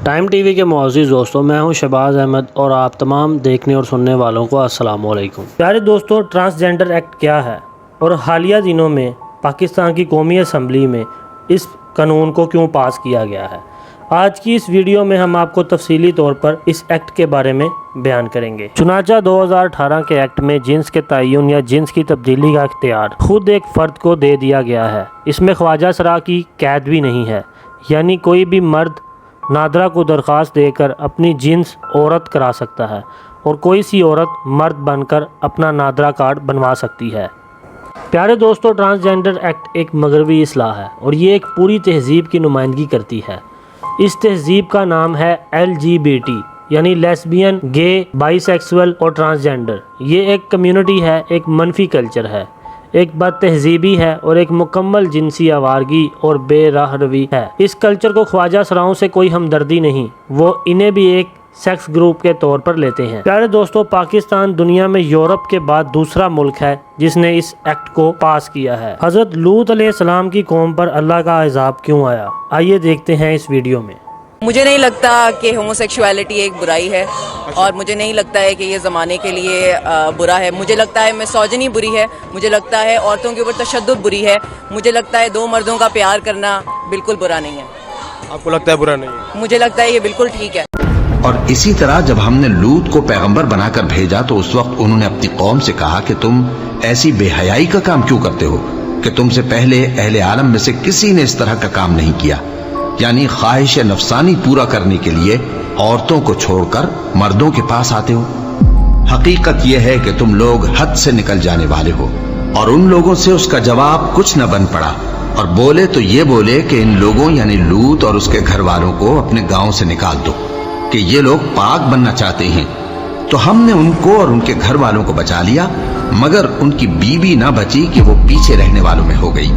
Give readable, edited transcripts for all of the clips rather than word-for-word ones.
Time T V کے معزز دوستوں، میں ہوں شہباز احمد اور آپ تمام دیکھنے اور سننے والوں کو السلام علیکم۔ پیارے دوستوں، ٹرانسجنڈر ایکٹ کیا ہے اور حالیہ دنوں میں پاکستان کی قومی اسمبلی میں اس قانون کو کیوں پاس کیا گیا ہے، آج کی اس ویڈیو میں ہم آپ کو تفصیلی طور پر اس ایکٹ کے بارے میں بیان کریں گے۔ چنانچہ 2018 کے ایکٹ میں جنس کے تعین یا جنس کی تبدیلی کا اختیار خود ایک فرد کو دے دیا گیا ہے۔ اس میں خواجہ سرا کی قید بھی نہیں ہے، یعنی کوئی بھی مرد نادرہ کو درخواست دے کر اپنی جنس عورت کرا سکتا ہے اور کوئی سی عورت مرد بن کر اپنا نادرہ کارڈ بنوا سکتی ہے۔ پیارے دوستو، ٹرانسجنڈر ایکٹ ایک مغربی اصطلاح ہے اور یہ ایک پوری تہذیب کی نمائندگی کرتی ہے۔ اس تہذیب کا نام ہے LGBT، یعنی لیسبین، گے، بائی سیکسول اور ٹرانسجنڈر۔ یہ ایک کمیونٹی ہے، ایک منفی کلچر ہے، ایک بد تہذیبی ہے اور ایک مکمل جنسی آوارگی اور بے راہ روی ہے۔ اس کلچر کو خواجہ سراؤں سے کوئی ہمدردی نہیں، وہ انہیں بھی ایک سیکس گروپ کے طور پر لیتے ہیں۔ پیارے دوستو، پاکستان دنیا میں یورپ کے بعد دوسرا ملک ہے جس نے اس ایکٹ کو پاس کیا ہے۔ حضرت لوط علیہ السلام کی قوم پر اللہ کا عذاب کیوں آیا، آئیے دیکھتے ہیں اس ویڈیو میں۔ مجھے نہیں لگتا کہ ہومو سیکشولیٹی ایک برائی ہے، اور مجھے نہیں لگتا ہے کہ یہ زمانے کے لیے برا ہے۔ مجھے لگتا ہے میسوجنی بری ہے، مجھے لگتا ہے عورتوں کے اوپر تشدد بری ہے، مجھے لگتا ہے دو مردوں کا پیار کرنا بالکل برا نہیں ہے۔ آپ کو لگتا ہے برا نہیں ہے؟ مجھے لگتا ہے یہ بالکل ٹھیک ہے۔ اور اسی طرح جب ہم نے لوط کو پیغمبر بنا کر بھیجا تو اس وقت انہوں نے اپنی قوم سے کہا کہ تم ایسی بے حیائی کا کام کیوں کرتے ہو کہ تم سے پہلے اہل عالم میں سے کسی نے اس طرح کا کام نہیں کیا، یعنی خواہش نفسانی پورا کرنے کے لیے عورتوں کو چھوڑ کر مردوں کے پاس آتے ہو۔ حقیقت یہ ہے کہ تم لوگ حد سے نکل جانے والے ہو۔ اور ان لوگوں سے اس کا جواب کچھ نہ بن پڑا، اور بولے تو یہ بولے کہ ان لوگوں یعنی لوط اور اس کے گھر والوں کو اپنے گاؤں سے نکال دو کہ یہ لوگ پاک بننا چاہتے ہیں۔ تو ہم نے ان کو اور ان کے گھر والوں کو بچا لیا، مگر ان کی بیوی نہ بچی کہ وہ پیچھے رہنے والوں میں ہو گئی،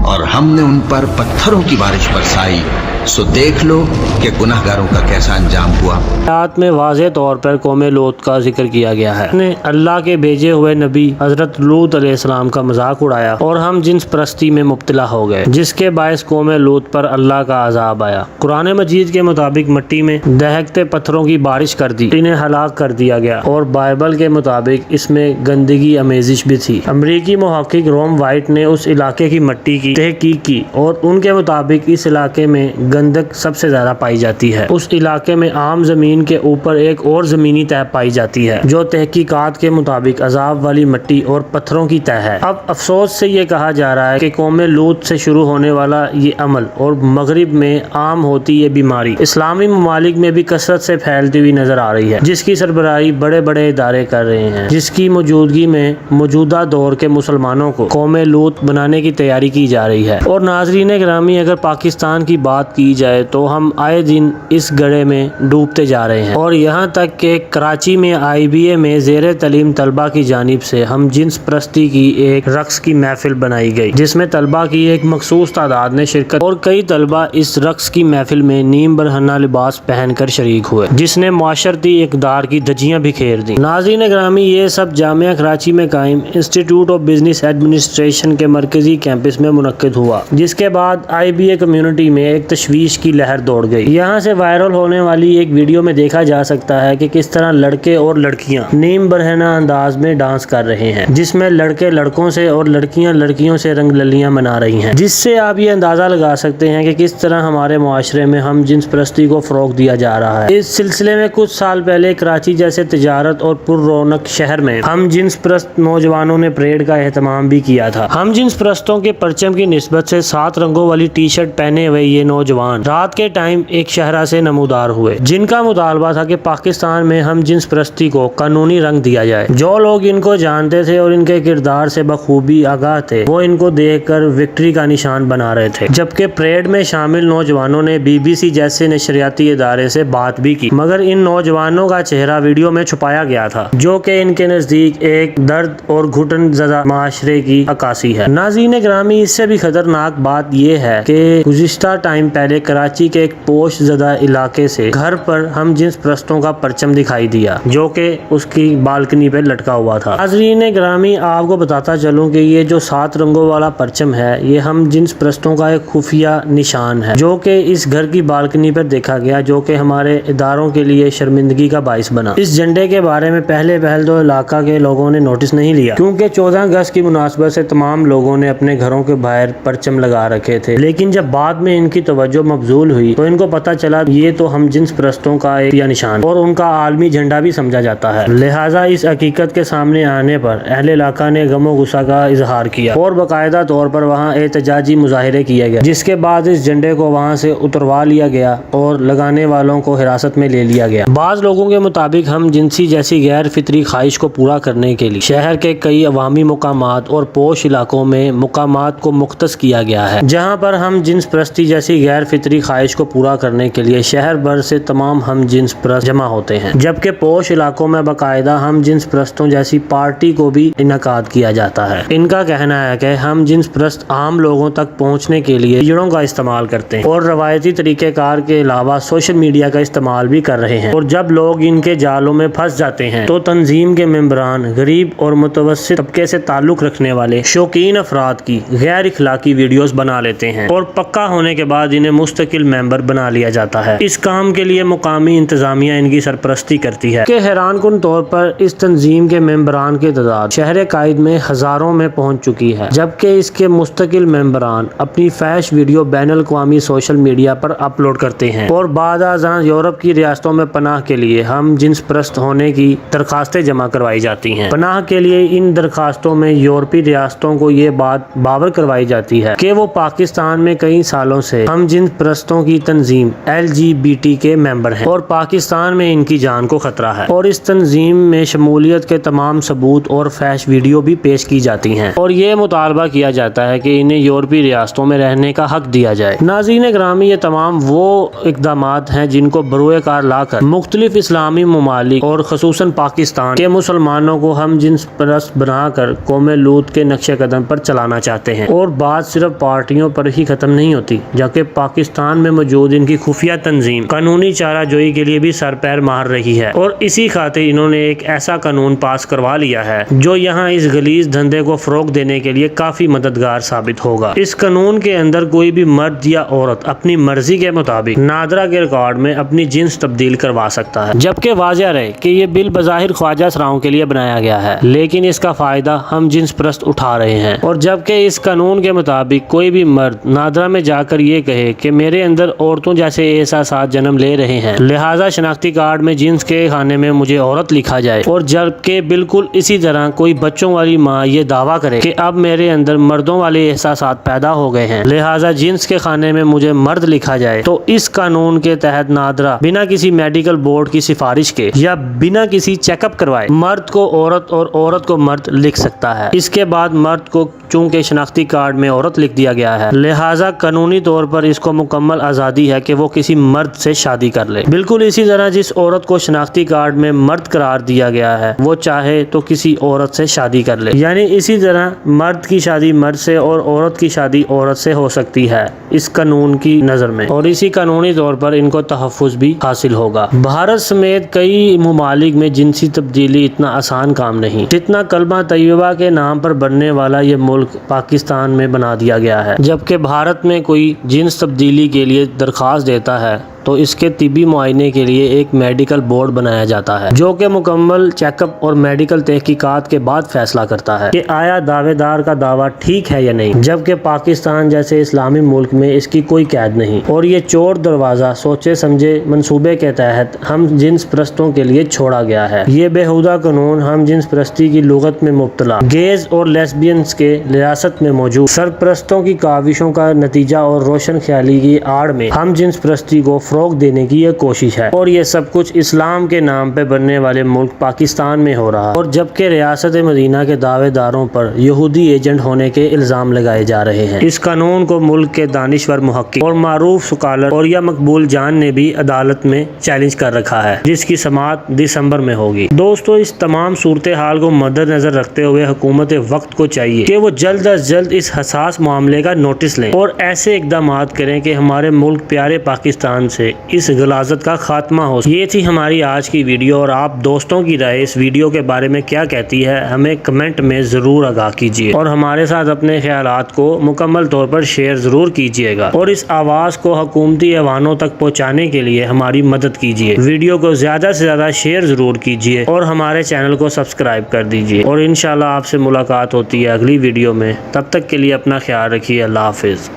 اور ہم نے ان پر پتھروں کی بارش برسائی۔ سو دیکھ لو کہ گناہگاروں کا کیسا انجام ہوا۔ آیات میں واضح طور پر قوم لوط کا ذکر کیا گیا ہے۔ نے اللہ کے بھیجے ہوئے نبی حضرت لوط علیہ السلام کا مذاق اڑایا اور ہم جنس پرستی میں مبتلا ہو گئے، جس کے باعث قوم لوط پر اللہ کا عذاب آیا۔ قرآن مجید کے مطابق مٹی میں دہکتے پتھروں کی بارش کر دی، انہیں ہلاک کر دیا گیا، اور بائبل کے مطابق اس میں گندگی آمیزش بھی تھی۔ امریکی محقق روم وائٹ نے اس علاقے کی مٹی کی تحقیق کی اور ان کے مطابق اس علاقے میں گندگ سب سے زیادہ پائی جاتی ہے۔ اس علاقے میں عام زمین کے اوپر ایک اور زمینی تہہ پائی جاتی ہے جو تحقیقات کے مطابق عذاب والی مٹی اور پتھروں کی تہہ ہے۔ اب افسوس سے یہ کہا جا رہا ہے کہ قوم لوط سے شروع ہونے والا یہ عمل اور مغرب میں عام ہوتی یہ بیماری اسلامی ممالک میں بھی کثرت سے پھیلتی ہوئی نظر آ رہی ہے، جس کی سربراہی بڑے بڑے ادارے کر رہے ہیں، جس کی موجودگی میں موجودہ دور کے مسلمانوں کو قوم لوط بنانے کی تیاری کی جا رہی ہے۔ اور ناظرین گرامی، اگر پاکستان کی بات کی جائے تو ہم آئے دن اس گڑھے میں ڈوبتے جا رہے ہیں، اور یہاں تک کہ کراچی میں IBA میں زیر تعلیم طلبہ کی جانب سے ہم جنس پرستی کی ایک رقص کی محفل بنائی گئی، جس میں طلبہ کی ایک مخصوص تعداد نے شرکت، اور کئی طلبہ اس رقص کی محفل میں نیم برہنہ لباس پہن کر شریک ہوئے، جس نے معاشرتی اقدار کی دھجیاں بکھیر دیں۔ ناظرین گرامی، یہ سب جامعہ کراچی میں قائم انسٹیٹیوٹ آف بزنس ایڈمنسٹریشن کے مرکزی کیمپس میں منعقد ہوا، جس کے بعد IBA کمیونٹی میں ایک تشویش کی لہر دوڑ گئی۔ یہاں سے وائرل ہونے والی ایک ویڈیو میں دیکھا جا سکتا ہے کہ کس طرح لڑکے اور لڑکیاں نیم برہنہ انداز میں ڈانس کر رہے ہیں، جس میں لڑکے لڑکوں سے اور لڑکیاں لڑکیوں سے رنگ للیاں منا رہی ہیں، جس سے آپ یہ اندازہ لگا سکتے ہیں کہ کس طرح ہمارے معاشرے میں ہم جنس پرستی کو فروغ دیا جا رہا ہے۔ اس سلسلے میں کچھ سال پہلے کراچی جیسے تجارت اور پر رونق شہر میں ہم جنس پرست نوجوانوں نے پریڈ کا اہتمام بھی کیا تھا۔ ہم جنس پرستوں کے پرچم کی نسبت سے 7 رنگوں والی ٹی شرٹ پہنے ہوئے یہ نوجوان رات کے ٹائم ایک شہرہ سے نمودار ہوئے، جن کا مطالبہ تھا کہ پاکستان میں ہم جنس پرستی کو قانونی رنگ دیا جائے۔ جو لوگ ان کو جانتے تھے اور ان کے کردار سے بخوبی آگاہ تھے، وہ ان کو دیکھ کر وکٹری کا نشان بنا رہے تھے، جبکہ پریڈ میں شامل نوجوانوں نے BBC جیسے نشریاتی ادارے سے بات بھی کی، مگر ان نوجوانوں کا چہرہ ویڈیو میں چھپایا گیا تھا، جو کہ ان کے نزدیک ایک درد اور گھٹن زدہ معاشرے کی عکاسی ہے۔ ناظرین گرامی، اس سے بھی خطرناک بات یہ ہے کہ گزشتہ ٹائم پہلے پہلے کراچی کے ایک پوش زدہ علاقے سے گھر پر ہم جنس پرستوں کا پرچم دکھائی دیا جو کہ اس کی بالکنی پہ لٹکا ہوا تھا۔ ناظرین گرامی، آپ کو بتاتا چلوں کہ یہ جو 7 رنگوں والا پرچم ہے یہ ہم جنس پرستوں کا ایک خفیہ نشان ہے جو کہ اس گھر کی بالکنی پر دیکھا گیا، جو کہ ہمارے اداروں کے لیے شرمندگی کا باعث بنا۔ اس جھنڈے کے بارے میں پہلے تو علاقہ کے لوگوں نے نوٹس نہیں لیا کیونکہ 14 اگست کی مناسبت سے تمام لوگوں نے اپنے گھروں کے باہر پرچم لگا رکھے تھے، لیکن جب بعد میں ان کی توجہ مبذول ہوئی تو ان کو پتہ چلا یہ تو ہم جنس پرستوں کا ایک نشان اور ان کا عالمی جھنڈا بھی سمجھا جاتا ہے۔ لہٰذا اس حقیقت کے سامنے آنے پر اہل علاقہ نے غم و غصہ کا اظہار کیا اور باقاعدہ طور پر وہاں احتجاجی مظاہرے کیے گئے، جس کے بعد اس جھنڈے کو وہاں سے اتروا لیا گیا اور لگانے والوں کو حراست میں لے لیا گیا۔ بعض لوگوں کے مطابق ہم جنسی جیسی غیر فطری خواہش کو پورا کرنے کے لیے شہر کے کئی عوامی مقامات اور پوش علاقوں میں مقامات کو مختص کیا گیا ہے جہاں پر ہم جنس پرستی جیسی غیر فطری خواہش کو پورا کرنے کے لیے شہر بھر سے تمام ہم جنس پرست جمع ہوتے ہیں، جبکہ پوش علاقوں میں باقاعدہ ہم جنس پرستوں جیسی پارٹی کو بھی انعقاد کیا جاتا ہے۔ ان کا کہنا ہے کہ ہم جنس پرست عام لوگوں تک پہنچنے کے لیے جڑوں کا استعمال کرتے ہیں اور روایتی طریقہ کار کے علاوہ سوشل میڈیا کا استعمال بھی کر رہے ہیں، اور جب لوگ ان کے جالوں میں پھنس جاتے ہیں تو تنظیم کے ممبران غریب اور متوسط طبقے سے تعلق رکھنے والے شوقین افراد کی غیر اخلاقی ویڈیوز بنا لیتے ہیں اور پکا ہونے کے بعد انہیں مستقل ممبر بنا لیا جاتا ہے۔ اس کام کے لیے مقامی انتظامیہ ان کی سرپرستی کرتی ہے کہ حیران کن طور پر اس تنظیم کے ممبران کی تعداد شہر قائد میں ہزاروں میں پہنچ چکی ہے، جبکہ اس کے مستقل ممبران اپنی فحش ویڈیو بین الاقوامی سوشل میڈیا پر اپلوڈ کرتے ہیں اور بعد ازاں یورپ کی ریاستوں میں پناہ کے لیے ہم جنس پرست ہونے کی درخواستیں جمع کروائی جاتی ہیں۔ پناہ کے لیے ان درخواستوں میں یورپی ریاستوں کو یہ بات باور کروائی جاتی ہے کہ وہ پاکستان میں کئی سالوں سے ہم جنس پرستوں کی تنظیم LGBT کے ممبر ہیں اور پاکستان میں ان کی جان کو خطرہ ہے، اور اس تنظیم میں شمولیت کے تمام ثبوت اور فحش ویڈیو بھی پیش کی جاتی ہیں اور یہ مطالبہ کیا جاتا ہے کہ انہیں یورپی ریاستوں میں رہنے کا حق دیا جائے۔ ناظرین گرامی، یہ تمام وہ اقدامات ہیں جن کو بروئے کار لا کر مختلف اسلامی ممالک اور خصوصاً پاکستان کے مسلمانوں کو ہم جنس پرست بنا کر قوم لوط کے نقش قدم پر چلانا چاہتے ہیں، اور بات صرف پارٹیوں پر ہی ختم نہیں ہوتی جبکہ پاکستان میں موجود ان کی خفیہ تنظیم قانونی چارہ جوئی کے لیے بھی سر پیر مار رہی ہے، اور اسی خاطر انہوں نے ایک ایسا قانون پاس کروا لیا ہے جو یہاں اس غلیظ دھندے کو فروغ دینے کے لیے کافی مددگار ثابت ہوگا۔ اس قانون کے اندر کوئی بھی مرد یا عورت اپنی مرضی کے مطابق نادرہ کے ریکارڈ میں اپنی جنس تبدیل کروا سکتا ہے، جبکہ واضح رہے کہ یہ بل بظاہر خواجہ سراؤں کے لیے بنایا گیا ہے لیکن اس کا فائدہ ہم جنس پرست اٹھا رہے ہیں، اور جبکہ اس قانون کے مطابق کوئی بھی مرد نادرہ میں جا کر یہ کہے کہ میرے اندر عورتوں جیسے احساسات جنم لے رہے ہیں لہٰذا شناختی کارڈ میں جنس کے خانے میں مجھے عورت لکھا جائے، اور جبکہ بالکل اسی طرح کوئی بچوں والی ماں یہ دعویٰ کرے کہ اب میرے اندر مردوں والے احساسات پیدا ہو گئے ہیں لہٰذا جنس کے خانے میں مجھے مرد لکھا جائے، تو اس قانون کے تحت نادرہ بنا کسی میڈیکل بورڈ کی سفارش کے یا بنا کسی چیک اپ کروائے مرد کو عورت اور عورت کو مرد لکھ سکتا ہے۔ اس کے بعد مرد کو چونکہ شناختی کارڈ میں عورت لکھ دیا گیا ہے لہٰذا قانونی طور پر اس کو مکمل آزادی ہے کہ وہ کسی مرد سے شادی کر لے، بالکل اسی طرح جس عورت کو شناختی کارڈ میں مرد قرار دیا گیا ہے وہ چاہے تو کسی عورت سے شادی کر لے، یعنی اسی طرح مرد کی شادی مرد سے اور عورت کی شادی عورت سے ہو سکتی ہے اس قانون کی نظر میں، اور اسی قانونی طور پر ان کو تحفظ بھی حاصل ہوگا۔ بھارت سمیت کئی ممالک میں جنسی تبدیلی اتنا آسان کام نہیں جتنا کلمہ طیبہ کے نام پر بننے والا یہ ملک پاکستان میں بنا دیا گیا ہے۔ جبکہ بھارت میں کوئی جنس تبدیلی کے لیے درخواست دیتا ہے تو اس کے طبی معائنے کے لیے ایک میڈیکل بورڈ بنایا جاتا ہے جو کہ مکمل چیک اپ اور میڈیکل تحقیقات کے بعد فیصلہ کرتا ہے کہ آیا دعوے دار کا دعویٰ ٹھیک ہے یا نہیں، جبکہ پاکستان جیسے اسلامی ملک میں اس کی کوئی قید نہیں، اور یہ چور دروازہ سوچے سمجھے منصوبے کے تحت ہم جنس پرستوں کے لیے چھوڑا گیا ہے۔ یہ بےہودہ قانون ہم جنس پرستی کی لغت میں مبتلا گیز اور لیسبینز کے ریاست میں موجود سرپرستوں کی کاوشوں کا نتیجہ اور روشن خیالی کی آڑ میں ہم جنس پرستی کو فروغ دینے کی یہ کوشش ہے، اور یہ سب کچھ اسلام کے نام پہ بننے والے ملک پاکستان میں ہو رہا ہے، اور جبکہ ریاست مدینہ کے دعوے داروں پر یہودی ایجنٹ ہونے کے الزام لگائے جا رہے ہیں۔ اس قانون کو ملک کے دانشور محقق اور معروف سکالر اور یا مقبول جان نے بھی عدالت میں چیلنج کر رکھا ہے، جس کی سماعت دسمبر میں ہوگی۔ دوستو، اس تمام صورتحال کو مد نظر رکھتے ہوئے حکومت وقت کو چاہیے کہ وہ جلد از جلد اس حساس معاملے کا نوٹس لیں اور ایسے اقدامات کریں کہ ہمارے ملک پیارے پاکستان سے اس غلاظت کا خاتمہ ہو۔ یہ تھی ہماری آج کی ویڈیو، اور آپ دوستوں کی رائے اس ویڈیو کے بارے میں کیا کہتی ہے ہمیں کمنٹ میں ضرور آگاہ کیجیے، اور ہمارے ساتھ اپنے خیالات کو مکمل طور پر شیئر ضرور کیجیے گا، اور اس آواز کو حکومتی ایوانوں تک پہنچانے کے لیے ہماری مدد کیجیے۔ ویڈیو کو زیادہ سے زیادہ شیئر ضرور کیجیے اور ہمارے چینل کو سبسکرائب کر دیجیے، اور انشاءاللہ آپ سے ملاقات ہوتی ہے اگلی ویڈیو میں۔ تب تک کے لیے اپنا خیال رکھیے۔ اللہ حافظ۔